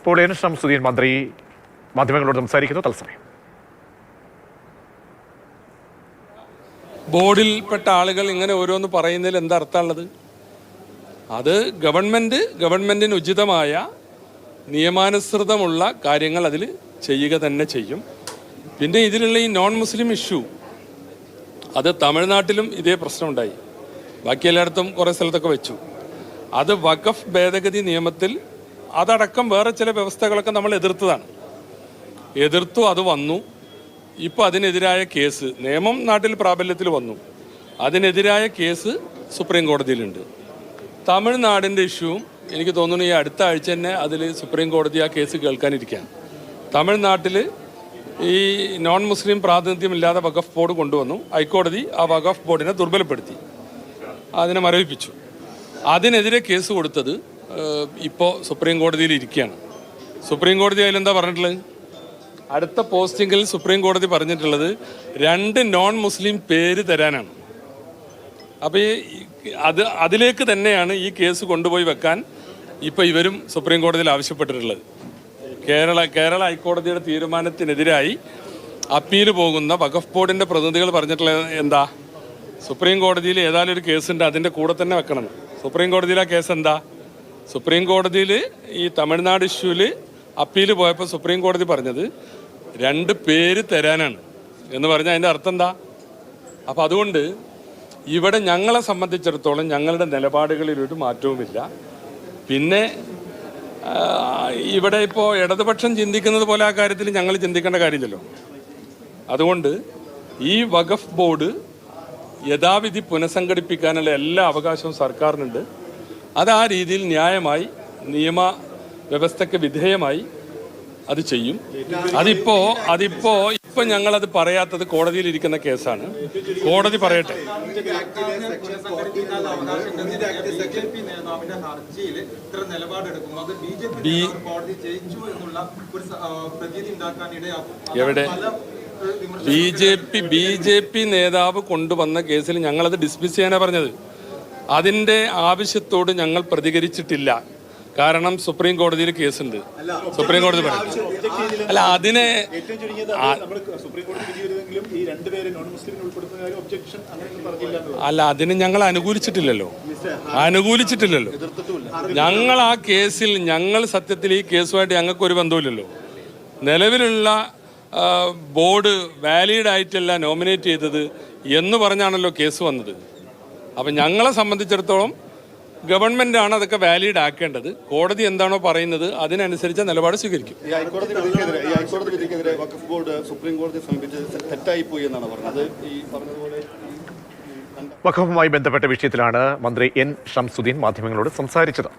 ഇപ്പോൾ എൻ ഷംസുദ്ദീൻ മന്ത്രി മാധ്യമങ്ങളോട് സംസാരിക്കുന്നു. തത്സമയം. ബോർഡിൽപ്പെട്ട ആളുകൾ ഇങ്ങനെ ഓരോന്ന് പറയുന്നതിൽ എന്താ അർത്ഥമുള്ളത്? അത് ഗവൺമെന്റിന് ഉചിതമായ നിയമാനുസൃതമുള്ള കാര്യങ്ങൾ അതിൽ ചെയ്യുക തന്നെ ചെയ്യും. പിന്നെ ഇതിലുള്ള ഈ നോൺ മുസ്ലിം ഇഷ്യൂ, അത് തമിഴ്നാട്ടിലും ഇതേ പ്രശ്നമുണ്ടായി, ബാക്കി എല്ലായിടത്തും കുറേ സ്ഥലത്തൊക്കെ വെച്ചു. അത് വഖഫ് ഭേദഗതി നിയമത്തിൽ അതടക്കം വേറെ ചില വ്യവസ്ഥകളൊക്കെ നമ്മൾ എതിർത്തു. അത് വന്നു. ഇപ്പോൾ അതിനെതിരായ കേസ്, നിയമം നാട്ടിൽ പ്രാബല്യത്തിൽ വന്നു, അതിനെതിരായ കേസ് സുപ്രീം കോടതിയിലുണ്ട്. തമിഴ്നാടിൻ്റെ ഇഷ്യൂവും എനിക്ക് തോന്നുന്നു ഈ അടുത്ത ആഴ്ച തന്നെ അതിൽ സുപ്രീം കോടതി ആ കേസ് കേൾക്കാനിരിക്കുകയാണ്. തമിഴ്നാട്ടിൽ ഈ നോൺ മുസ്ലിം പ്രാതിനിധ്യമില്ലാതെ വഖഫ് ബോർഡ് കൊണ്ടുവന്നു. ഹൈക്കോടതി ആ വഖഫ് ബോർഡിനെ ദുർബലപ്പെടുത്തി, അതിനെ മരവിപ്പിച്ചു. അതിനെതിരെ കേസ് കൊടുത്തത് ഇപ്പോൾ സുപ്രീം കോടതിയിൽ ഇരിക്കുകയാണ്. സുപ്രീം കോടതി അതിലെന്താ പറഞ്ഞിട്ടുള്ളത്? അടുത്ത പോസ്റ്റിങ്ങിൽ സുപ്രീം കോടതി പറഞ്ഞിട്ടുള്ളത് 2 നോൺ മുസ്ലിം പേര് തരാനാണ്. അപ്പോൾ അതിലേക്ക് തന്നെയാണ് ഈ കേസ് കൊണ്ടുപോയി വെക്കാൻ ഇപ്പോൾ ഇവരും സുപ്രീം കോടതിയിൽ ആവശ്യപ്പെട്ടിട്ടുള്ളത്. കേരള ഹൈക്കോടതിയുടെ തീരുമാനത്തിനെതിരായി അപ്പീൽ പോകുന്ന വഖഫ് ബോർഡിൻ്റെ പ്രതിനിധികൾ പറഞ്ഞിട്ടുള്ളത് എന്താ? സുപ്രീം കോടതിയിൽ ഏതായാലും ഒരു കേസുണ്ട്, അതിൻ്റെ കൂടെ തന്നെ വെക്കണം. സുപ്രീം കോടതിയിലെ കേസ് എന്താ? സുപ്രീം കോടതിയിൽ ഈ തമിഴ്നാട് ഇഷ്യൂവിൽ അപ്പീൽ പോയപ്പോൾ സുപ്രീം കോടതി പറഞ്ഞത് 2 പേര് തരാനാണ് എന്ന് പറഞ്ഞാൽ അതിൻ്റെ അർത്ഥം എന്താ? അപ്പോൾ അതുകൊണ്ട് ഇവിടെ ഞങ്ങളെ സംബന്ധിച്ചിടത്തോളം ഞങ്ങളുടെ നിലപാടുകളിൽ ഒരു മാറ്റവുമില്ല. പിന്നെ ഇവിടെ ഇപ്പോൾ ഇടതുപക്ഷം ചിന്തിക്കുന്നത് പോലെ ആ കാര്യത്തിൽ ഞങ്ങൾ ചിന്തിക്കേണ്ട കാര്യമില്ലല്ലോ. അതുകൊണ്ട് ഈ വഖഫ് ബോർഡ് യഥാവിധി പുനഃസംഘടിപ്പിക്കാനുള്ള എല്ലാ അവകാശവും സർക്കാരിനുണ്ട്. അത് ആ രീതിയിൽ ന്യായമായി നിയമ വ്യവസ്ഥയ്ക്ക് വിധേയമായി അത് ചെയ്യും. അതിപ്പോ ഞങ്ങളത് പറയാത്തത് കോടതിയിലിരിക്കുന്ന കേസാണ്. കോടതി പറയട്ടെ. എവിടെ ബി ജെ പി നേതാവ് കൊണ്ടുവന്ന കേസിൽ ഞങ്ങളത് ഡിസ്മിസ് ചെയ്യാനാണ് പറഞ്ഞത്. അതിൻ്റെ ആവശ്യത്തോട് ഞങ്ങൾ പ്രതികരിച്ചിട്ടില്ല. കാരണം സുപ്രീം കോടതിയിൽ കേസുണ്ട്. സുപ്രീം കോടതി അല്ല അതിനെ അതിന് ഞങ്ങൾ അനുകൂലിച്ചിട്ടില്ലല്ലോ. ഞങ്ങൾ ആ കേസിൽ സത്യത്തിൽ ഈ കേസുമായിട്ട് ഞങ്ങൾക്കൊരു ബന്ധവുമില്ലല്ലോ. നിലവിലുള്ള ബോർഡ് വാലിഡ് ആയിട്ടല്ല നോമിനേറ്റ് ചെയ്തത് എന്ന് പറഞ്ഞാണല്ലോ കേസ് വന്നത്. അപ്പം ഞങ്ങളെ സംബന്ധിച്ചിടത്തോളം ഗവൺമെന്റാണ് അതൊക്കെ വാലിഡ് ആക്കേണ്ടത്. കോടതി എന്താണോ പറയുന്നത് അതിനനുസരിച്ച നിലപാട് സ്വീകരിക്കും. വഖഫുമായി ബന്ധപ്പെട്ട വിഷയത്തിലാണ് മന്ത്രി എൻ ഷംസുദ്ദീൻ മാധ്യമങ്ങളോട് സംസാരിച്ചത്.